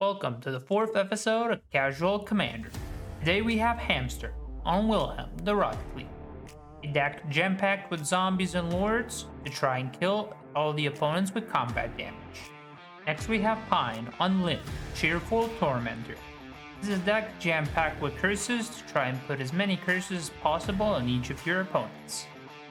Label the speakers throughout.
Speaker 1: Welcome to the fourth episode of Casual Commander. Today we have Hamster on Wilhelm, the Rocket Fleet. A deck jam-packed with zombies and lords to try and kill all the opponents with combat damage. Next we have Pine on Lynde, Cheerful Tormentor. This is a deck jam-packed with curses to try and put as many curses as possible on each of your opponents.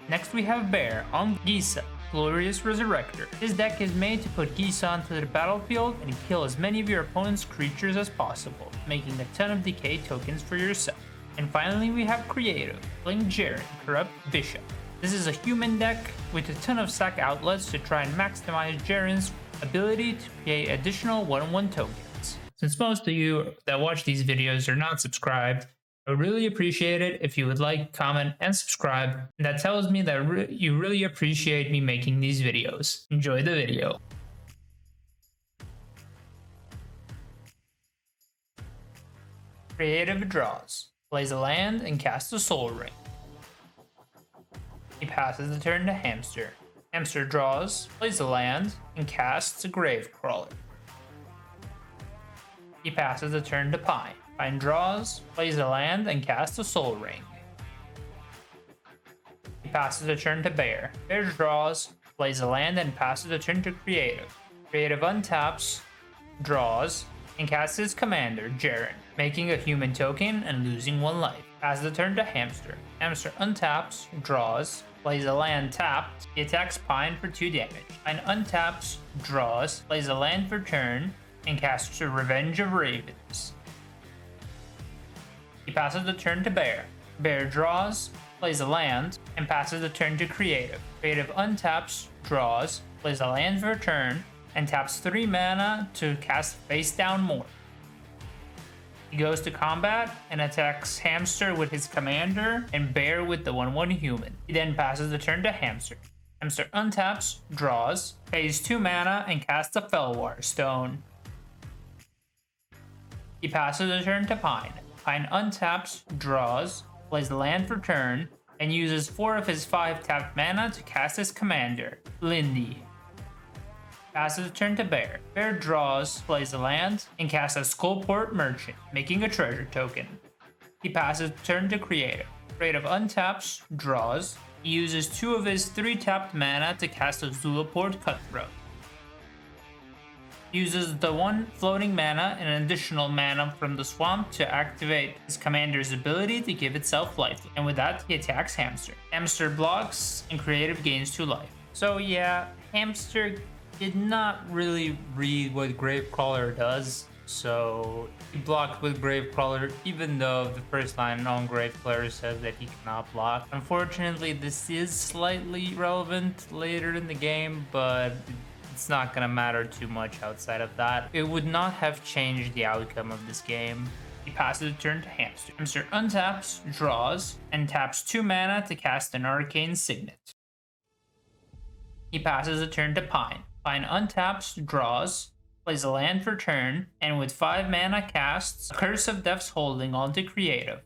Speaker 1: Next we have Bear on Gisa, Glorious Resurrector. This deck is made to put Gisa onto the battlefield and kill as many of your opponent's creatures as possible, making a ton of decay tokens for yourself. And finally we have Creative, playing Jerren, Corrupt Bishop. This is a human deck with a ton of sack outlets to try and maximize Jerren's ability to create additional 1/1 tokens. Since most of you that watch these videos are not subscribed, I would really appreciate it if you would like, comment, and subscribe. That tells me that you really appreciate me making these videos. Enjoy the video. Creative draws. Plays a land and casts a Soul Ring. He passes the turn to Hamster. Hamster draws, plays a land, and casts a Gravecrawler. He passes the turn to Pine. Pine draws, plays a land, and casts a Soul Ring. He passes the turn to Bear. Bear draws, plays a land, and passes the turn to Creative. Creative untaps, draws, and casts his commander, Jerren, making a human token and losing 1 life. Passes the turn to Hamster. Hamster untaps, draws, plays a land tapped. He attacks Pine for 2 damage. Pine untaps, draws, plays a land for turn, and casts a Revenge of Ravens. He passes the turn to Bear. Bear draws, plays a land, and passes the turn to Creative. Creative untaps, draws, plays a land for a turn, and taps 3 mana to cast Face Down More. He goes to combat and attacks Hamster with his commander and Bear with the 1/1 human. He then passes the turn to Hamster. Hamster untaps, draws, pays 2 mana, and casts a Fellwar Stone. He passes the turn to Pine. Pine untaps, draws, plays the land for turn, and uses 4 of his 5 tapped mana to cast his commander, Lynde. Passes the turn to Bear. Bear draws, plays a land, and casts a Skullport Merchant, making a treasure token. He passes the turn to Creative. Creative untaps, draws, he uses 2 of his 3 tapped mana to cast a Zulaport Cutthroat. Uses the 1 floating mana and an additional mana from the swamp to activate his commander's ability to give itself life, and with that he attacks Hamster. Hamster blocks and Creative gains 2 life. So yeah, Hamster did not really read what Gravecrawler does, so he blocked with Gravecrawler even though the first line on Gravecrawler says that he cannot block. Unfortunately, this is slightly relevant later in the game, but it's not gonna matter too much outside of that. It would not have changed the outcome of this game. He passes the turn to Hamster. Hamster untaps, draws, and taps 2 mana to cast an Arcane Signet. He passes the turn to Pine. Pine untaps, draws, plays a land for turn, and with 5 mana casts Curse of Death's Holding onto Creative.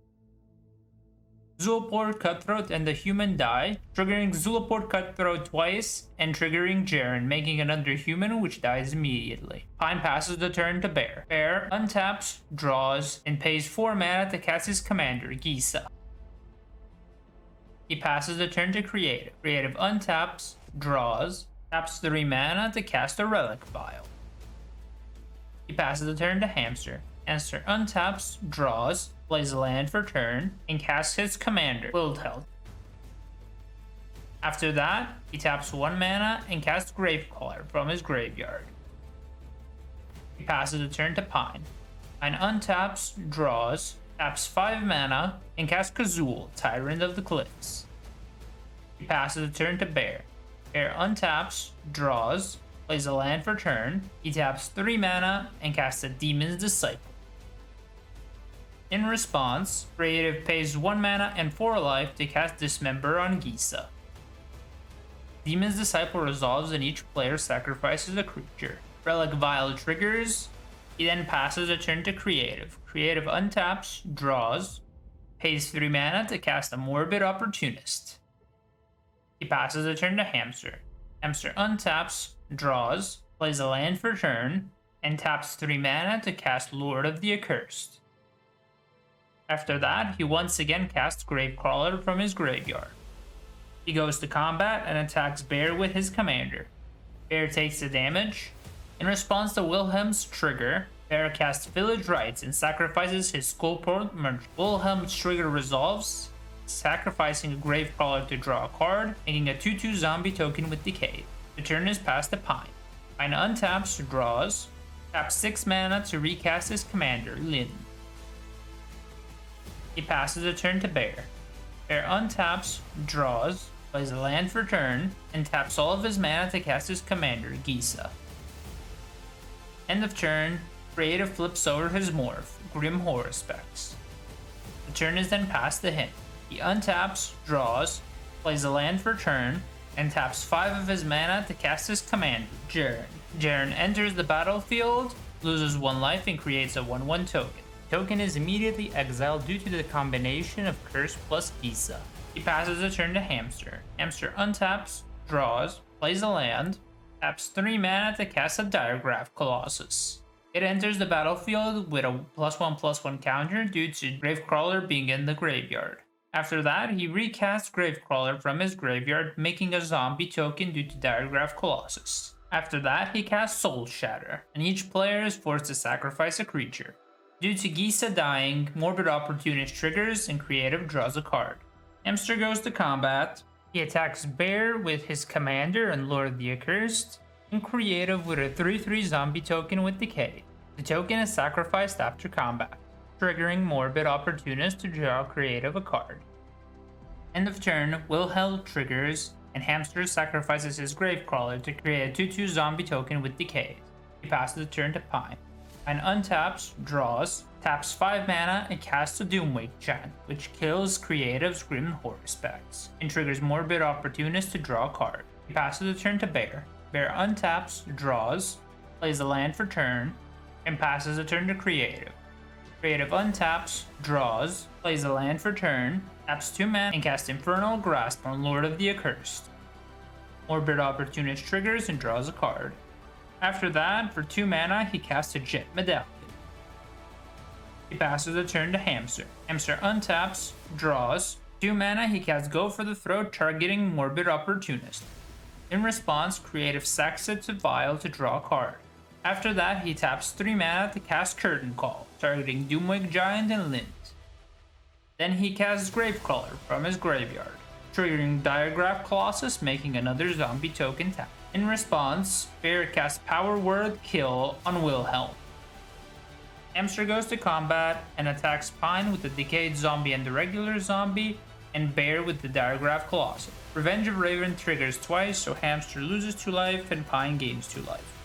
Speaker 1: Zulaport Cutthroat and the human die, triggering Zulaport Cutthroat twice and triggering Jerren, making another human which dies immediately. Pine passes the turn to Bear. Bear untaps, draws, and pays 4 mana to cast his commander, Gisa. He passes the turn to Creative. Creative untaps, draws, taps 3 mana to cast a Relic Vial. He passes the turn to Hamster. Hamster untaps, draws, plays a land for turn, and casts his commander, Wilhelt. After that, he taps 1 mana and casts Gravecrawler from his graveyard. He passes the turn to Pine. Pine untaps, draws, taps 5 mana, and casts Kazul, Tyrant of the Cliffs. He passes the turn to Bear. Bear untaps, draws, plays a land for turn, he taps 3 mana, and casts a Demon's Disciple. In response, Creative pays 1 mana and 4 life to cast Dismember on Gisa. Demon's Disciple resolves and each player sacrifices a creature. Relic Vial triggers, he then passes a turn to Creative. Creative untaps, draws, pays 3 mana to cast a Morbid Opportunist. He passes a turn to Hamster. Hamster untaps, draws, plays a land for turn, and taps 3 mana to cast Lord of the Accursed. After that, he once again casts Gravecrawler from his graveyard. He goes to combat and attacks Bear with his commander. Bear takes the damage. In response to Wilhelm's trigger, Bear casts Village Rites and sacrifices his Skullport Merchant. Wilhelm's trigger resolves, sacrificing a Gravecrawler to draw a card, making a 2/2 zombie token with Decay. The turn is passed to Pine. Pine untaps, draws, taps 6 mana to recast his commander, Lynde. He passes a turn to Bear. Bear untaps, draws, plays a land for turn, and taps all of his mana to cast his commander, Gisa. End of turn, Creative flips over his morph, Grim Horror Specs. The turn is then passed to him. He untaps, draws, plays a land for turn, and taps 5 of his mana to cast his commander, Jerren. Jerren enters the battlefield, loses 1 life, and creates a 1/1 token. The token is immediately exiled due to the combination of Curse plus Gisa. He passes a turn to Hamster. Hamster untaps, draws, plays a land, taps 3 mana to cast a Diregraph Colossus. It enters the battlefield with a +1/+1 counter due to Gravecrawler being in the graveyard. After that, he recasts Gravecrawler from his graveyard, making a zombie token due to Diregraph Colossus. After that, he casts Soul Shatter, and each player is forced to sacrifice a creature. Due to Gisa dying, Morbid Opportunist triggers and Creative draws a card. Hamster goes to combat. He attacks Bear with his commander and Lord of the Accursed, and Creative with a 3/3 zombie token with Decay. The token is sacrificed after combat, triggering Morbid Opportunist to draw Creative a card. End of turn, Wilhelt triggers, and Hamster sacrifices his Gravecrawler to create a 2/2 zombie token with Decay. He passes the turn to Pine. Pine untaps, draws, taps 5 mana, and casts a Doomwake Chant, which kills Creative's Grim Horror Specs, and triggers Morbid Opportunist to draw a card. He passes the turn to Bear. Bear untaps, draws, plays a land for turn, and passes a turn to Creative. Creative untaps, draws, plays a land for turn, taps 2 mana, and casts Infernal Grasp on Lord of the Accursed. Morbid Opportunist triggers and draws a card. After that, for 2 mana, he casts a Jet Medallion. He passes a turn to Hamster. Hamster untaps, draws, 2 mana, he casts Go for the Throat, targeting Morbid Opportunist. In response, Creative sacks it to Vial to draw a card. After that, he taps 3 mana to cast Curtain Call, targeting Doomwake Giant and Lynde. Then he casts Gravecrawler from his graveyard, triggering Diregraph Colossus, making another zombie token tap. In response, Bear casts Power Word Kill on Wilhelm. Hamster goes to combat and attacks Pine with the Decayed Zombie and the regular zombie, and Bear with the Diregraph Colossus. Revenge of Raven triggers twice, so Hamster loses 2 life and Pine gains 2 life.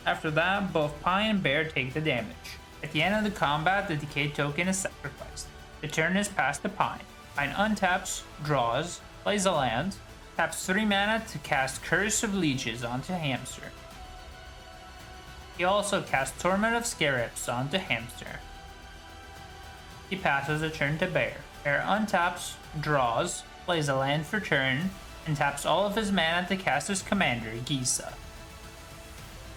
Speaker 1: After that, both Pine and Bear take the damage. At the end of the combat, the Decayed token is sacrificed. The turn is passed to Pine. Pine untaps, draws, plays a land, taps 3 mana to cast Curse of Leeches onto Hamster. He also casts Torment of Scarabs onto Hamster. He passes a turn to Bear. Bear untaps, draws, plays a land for turn, and taps all of his mana to cast his commander, Gisa.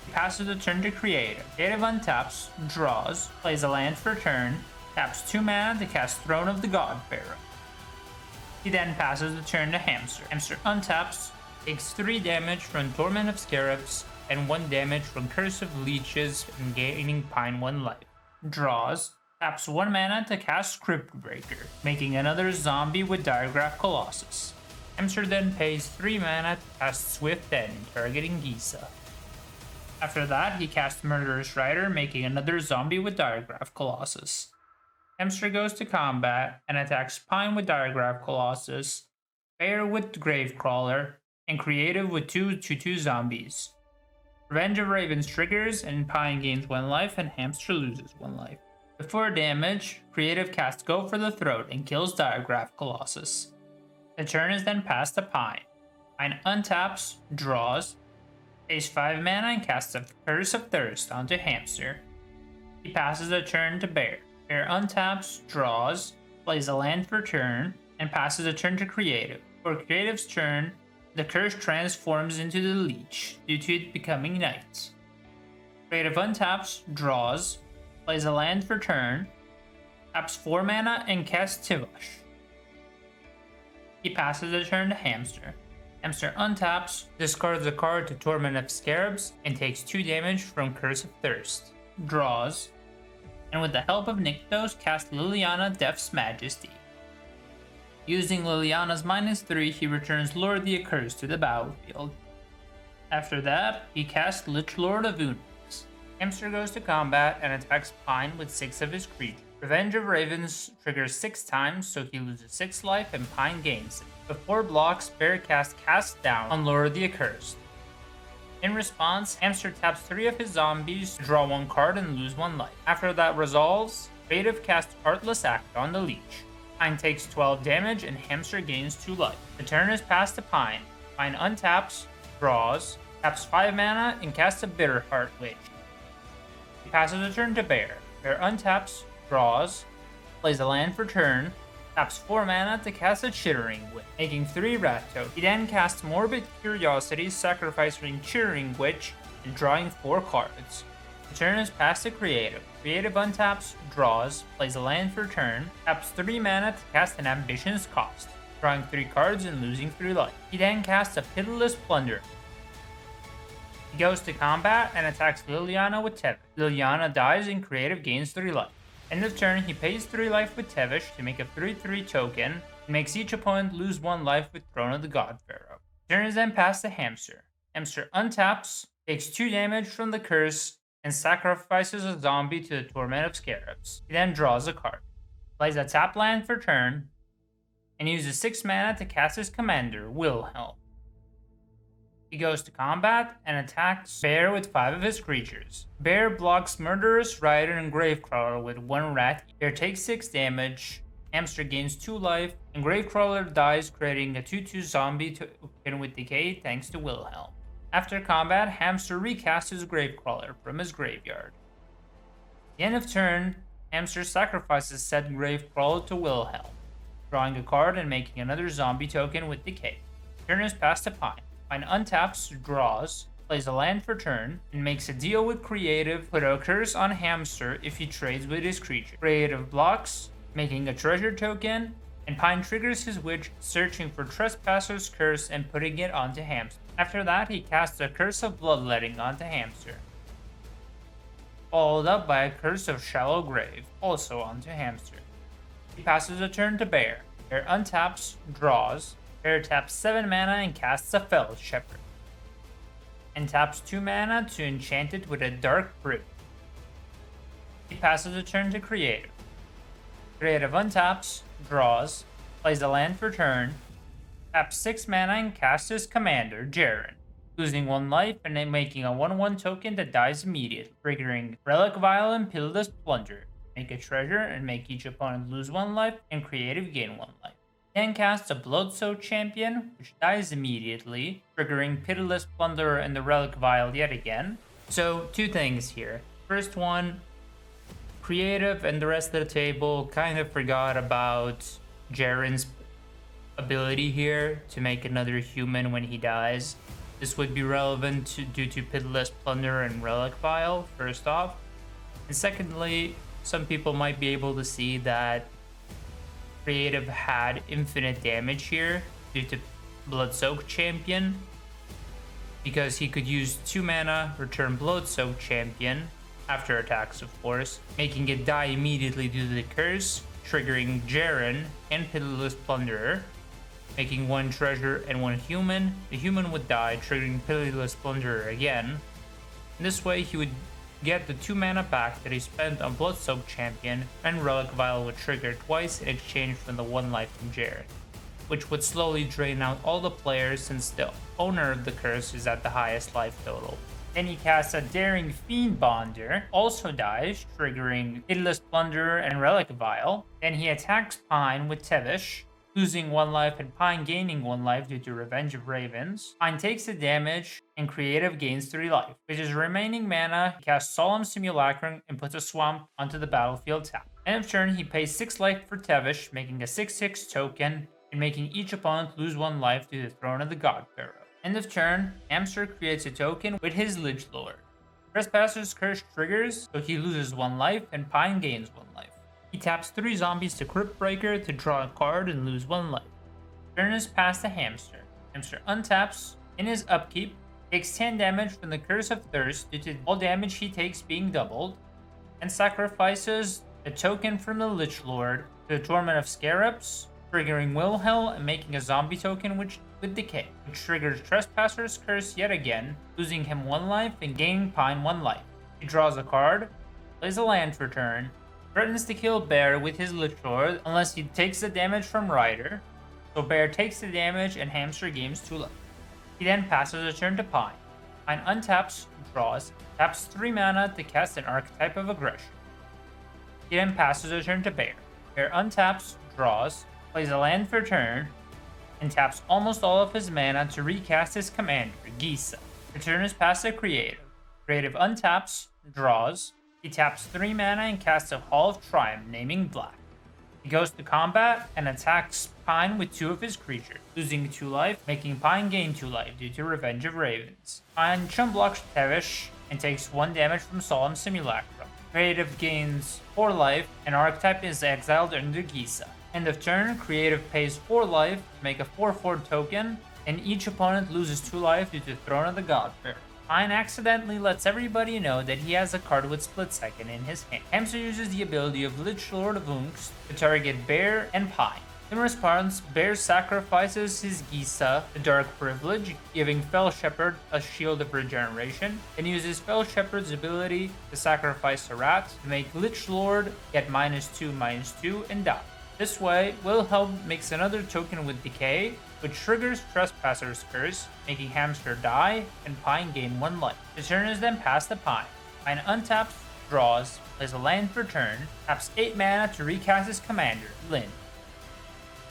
Speaker 1: He passes a turn to Creative. Creative untaps, draws, plays a land for turn, taps 2 mana to cast Throne of the God Pharaoh. He then passes the turn to Hamster. Hamster untaps, takes 3 damage from Torment of Scarabs, and 1 damage from Curse of Leeches, and gaining Pine 1 life. Draws, taps 1 mana to cast Cryptbreaker, making another zombie with Diregraph Colossus. Hamster then pays 3 mana to cast Swift End, targeting Gisa. After that, he casts Murderous Rider, making another zombie with Diregraph Colossus. Hamster goes to combat and attacks Pine with Diregraph Colossus, Bear with Gravecrawler, and Creative with 2/2 zombies. Revenge of Ravens triggers, and Pine gains 1 life and Hamster loses 1 life. Before damage, Creative casts Go for the Throat and kills Diregraph Colossus. The turn is then passed to Pine. Pine untaps, draws, pays 5 mana and casts a Curse of Thirst onto Hamster. He passes a turn to Bear. Bear untaps, draws, plays a land for turn, and passes a turn to Creative. For Creative's turn, the curse transforms into the Leech, due to it becoming night. Creative untaps, draws, plays a land for turn, taps 4 mana, and casts Tivosh. He passes the turn to Hamster. Hamster untaps, discards a card to Torment of Scarabs, and takes 2 damage from Curse of Thirst. Draws, and with the help of Nykthos, casts Liliana Death's Majesty. Using Liliana's -3, he returns Lord the Accursed to the battlefield. After that, he casts Lich Lord of Unos. Hamster goes to combat and attacks Pine with 6 of his creatures. Revenge of Ravens triggers 6 times, so he loses 6 life and Pine gains it. Before blocks, Bear casts Cast Down on Lord the Accursed. In response, Hamster taps 3 of his zombies to draw 1 card and lose 1 life. After that resolves, Creative casts Heartless Act on the Leech. Pine takes 12 damage and Hamster gains 2 life. The turn is passed to Pine. Pine untaps, draws, taps 5 mana, and casts a Bitter Heart Witch. He passes the turn to Bear. Bear untaps, draws, plays a land for turn, taps 4 mana to cast a Chittering Witch, making 3 Wrath tokens. He then casts Morbid Curiosity, sacrificing Chittering Witch and drawing 4 cards. The turn is passed to Creative. Creative untaps, draws, plays a land for turn, taps 3 mana to cast an Ambition's Cost, drawing 3 cards and losing 3 life. He then casts a Pitiless Plunder. He goes to combat and attacks Liliana with Tevish. Liliana dies and Creative gains 3 life. End of turn, he pays 3 life with Tevish to make a 3/3 token, and makes each opponent lose 1 life with Throne of the God Pharaoh. Turn is then passed to Hamster. Hamster untaps, takes 2 damage from the curse, and sacrifices a zombie to the Torment of Scarabs. He then draws a card, plays a tap land for turn, and uses 6 mana to cast his commander, Wilhelt. He goes to combat and attacks Bear with 5 of his creatures. Bear blocks Murderous Rider and Gravecrawler with 1 Wrath. Bear takes 6 damage, Hamster gains 2 life, and Gravecrawler dies, creating a 2/2 zombie token with decay thanks to Wilhelm. After combat, Hamster recasts his Gravecrawler from his graveyard. At the end of turn, Hamster sacrifices said Gravecrawler to Wilhelm, drawing a card and making another zombie token with decay. Turn is passed to Pine. Pine untaps, draws, plays a land for turn, and makes a deal with Creative, put a curse on Hamster if he trades with his creature. Creative blocks, making a treasure token, and Pine triggers his witch, searching for Trespasser's Curse and putting it onto Hamster. After that, he casts a Curse of Bloodletting onto Hamster, followed up by a Curse of Shallow Grave, also onto Hamster. He passes a turn to Bear. Bear untaps, draws, Bear taps 7 mana and casts a Fell Shepherd, and taps 2 mana to enchant it with a Dark Brew. He passes a turn to Creative. Creative untaps, draws, plays a land for turn, taps 6 mana and casts his commander, Jerren, losing 1 life and then making a 1/1 token that dies immediately, triggering Relic Vial and Pitiless Plunder. Make a treasure and make each opponent lose 1 life and Creative gain 1 life. Then casts a Bloodsoaked Champion, which dies immediately, triggering Pitiless Plunderer and the Relic Vial yet again. So, 2 things here. First one, Creative and the rest of the table kind of forgot about Jerren's ability here to make another human when he dies. This would be relevant due to Pitiless Plunderer and Relic Vial, first off. And secondly, some people might be able to see that Creative had infinite damage here due to Bloodsoaked Champion, because he could use 2 mana, return Bloodsoaked Champion, after attacks of course, making it die immediately due to the curse, triggering Jerren and Pitiless Plunderer, making 1 treasure and 1 human. The human would die, triggering Pitiless Plunderer again. In this way, he would get the 2 mana back that he spent on Bloodsoaked Champion, and Relic Vial would trigger twice in exchange for the 1 life from Jerren, which would slowly drain out all the players since the owner of the curse is at the highest life total. Then he casts a Daring Fiend Bonder, also dies, triggering Pitiless Plunderer and Relic Vial. Then he attacks Pine with Tevish, losing 1 life and Pine gaining 1 life due to Revenge of Ravens. Pine takes the damage and Creative gains 3 life. With his remaining mana, he casts Solemn Simulacrum and puts a Swamp onto the battlefield tap. End of turn, he pays 6 life for Tevish, making a 6/6 token and making each opponent lose 1 life to the Throne of the God Pharaoh. End of turn, Hamster creates a token with his Lich Lord. Trespasser's Curse triggers, so he loses 1 life and Pine gains 1 life. He taps 3 zombies to Crypt Breaker to draw a card and lose 1 life. Turn is passed to Hamster. Hamster untaps. In his upkeep, takes 10 damage from the Curse of Thirst due to all damage he takes being doubled, and sacrifices a token from the Lich Lord to the Torment of Scarabs, triggering Wilhelt and making a zombie token with Decay, which triggers Trespasser's Curse yet again, losing him 1 life and gaining Pine 1 life. He draws a card, plays a land for turn, threatens to kill Bear with his Lich Lord unless he takes the damage from Rider, so Bear takes the damage and Hamster gains 2 life. He then passes a turn to Pine. Pine untaps, draws, taps 3 mana to cast an Archetype of Aggression. He then passes a turn to Bear. Bear untaps, draws, plays a land for turn, and taps almost all of his mana to recast his commander, Gisa. The turn is passed to Creative. Creative untaps, draws, he taps 3 mana and casts a Hall of Triumph, naming Black. He goes to combat and attacks Pine with 2 of his creatures, losing 2 life, making Pine gain 2 life due to Revenge of Ravens. Pine chum blocks Tevish and takes 1 damage from Solemn Simulacrum. Creative gains 4 life, and Archetype is exiled under Gisa. End of turn, Creative pays 4 life to make a 4/4 token, and each opponent loses 2 life due to Throne of the Godbearer. Pine accidentally lets everybody know that he has a card with Split Second in his hand. Hamster uses the ability of Lich Lord of Unks to target Bear and Pine. In response, Bear sacrifices his Gisa, the Dark Privilege, giving Fell Shepherd a Shield of Regeneration, and uses Fell Shepherd's ability to sacrifice a rat to make Lich Lord get -2/-2 and die. This way, Wilhelt makes another token with Decay, which triggers Trespasser's Curse, making Hamster die and Pine gain 1 life. The turn is then passed to Pine. Pine untaps, draws, plays a land for turn, taps 8 mana to recast his commander, Lynde.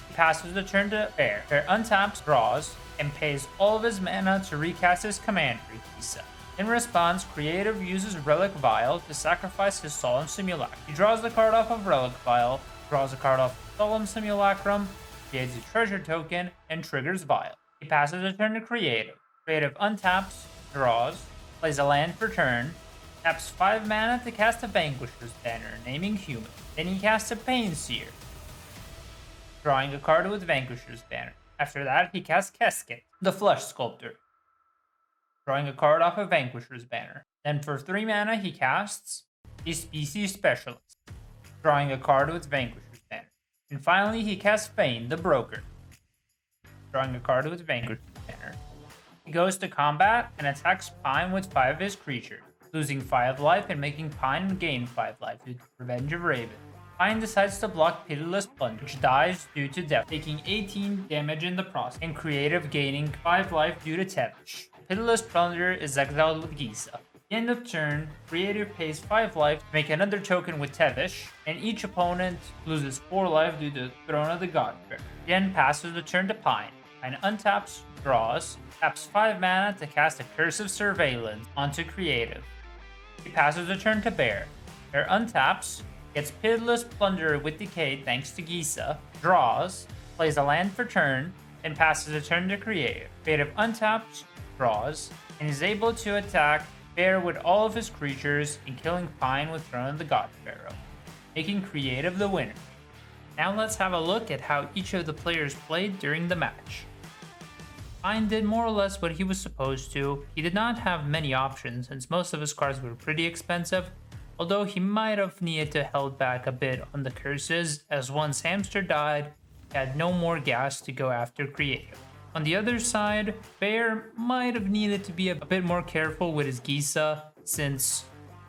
Speaker 1: He passes the turn to Bear. Bear untaps, draws, and pays all of his mana to recast his commander, Gisa. In response, Creative uses Relic Vial to sacrifice his Solemn Simulacrum. He draws the card off of Relic Vial, draws a card off Solemn Simulacrum, creates a treasure token, and triggers Vial. He passes a turn to Creative. Creative untaps, draws, plays a land for turn, taps 5 mana to cast a Vanquisher's Banner, naming Human. Then he casts a Painseer, drawing a card with Vanquisher's Banner. After that, he casts Casket, the Flesh Sculptor, drawing a card off of Vanquisher's Banner. Then for 3 mana, he casts a Species Specialist, drawing a card with Vanquisher's Banner. And finally, he casts Fane, the Broker, drawing a card with Vanquisher's Banner. He goes to combat and attacks Pine with 5 of his creatures, losing 5 life and making Pine gain 5 life due to Revenge of Raven. Pine decides to block Pitiless Plunder, which dies due to death, taking 18 damage in the process, and Creative gaining 5 life due to Tevish. Pitiless Plunder is exiled with Gisa. End of turn, Creative pays 5 life to make another token with Tevish, and each opponent loses 4 life due to Throne of the Godbearer. Then passes the turn to Pine. Pine untaps, draws, taps 5 mana to cast a Curse of Surveillance onto Creative. He passes the turn to Bear. Bear untaps, gets Pitiless Plunder with Decay thanks to Gisa, draws, plays a land for turn, and passes a turn to Creative. Creative untaps, draws, and is able to attack Bear with all of his creatures and killing Pine with Throne of the Godbearer, making Creative the winner. Now let's have a look at how each of the players played during the match. Pine did more or less what he was supposed to. He did not have many options since most of his cards were pretty expensive, although he might have needed to held back a bit on the curses, as once Hamster died, he had no more gas to go after Creative. On the other side, Bear might have needed to be a bit more careful with his Gisa, since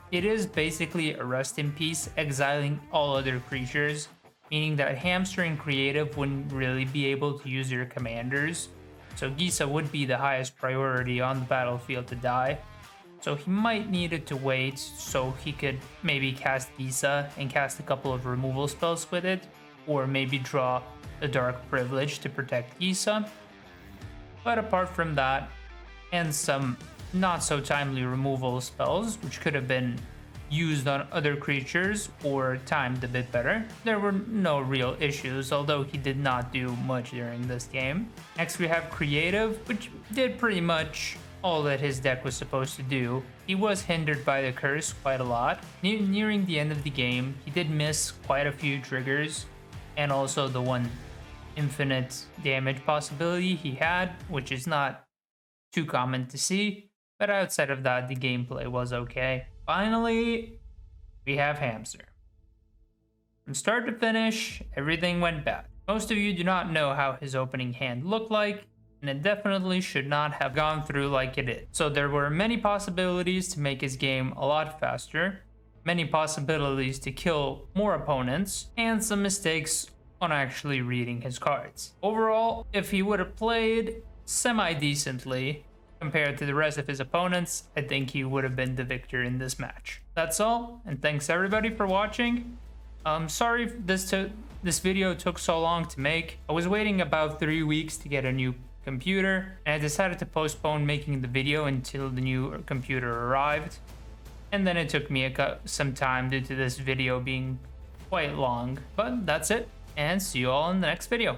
Speaker 1: it is basically a rest in peace, exiling all other creatures, meaning that Hamster and Creative wouldn't really be able to use their commanders, so Gisa would be the highest priority on the battlefield to die. So he might needed to wait so he could maybe cast Gisa and cast a couple of removal spells with it, or maybe draw the Dark Privilege to protect Gisa. But apart from that, and some not so timely removal spells, which could have been used on other creatures or timed a bit better, there were no real issues, although he did not do much during this game. Next we have Creative, which did pretty much all that his deck was supposed to do. He was hindered by the curse quite a lot. Nearing the end of the game, he did miss quite a few triggers, and also the one infinite damage possibility he had, which is not too common to see, but outside of that, the gameplay was okay. Finally, we have Hamster. From start to finish, everything went bad. Most of you do not know how his opening hand looked like, and it definitely should not have gone through like it did. So there were many possibilities to make his game a lot faster, many possibilities to kill more opponents, and some mistakes on actually reading his cards. Overall, if he would have played semi-decently compared to the rest of his opponents, I think he would have been the victor in this match. That's all, and thanks everybody for watching. Sorry if this video took so long to make. I was waiting about 3 weeks to get a new computer, and I decided to postpone making the video until the new computer arrived. And then it took me some time due to this video being quite long. But that's it, and see you all in the next video.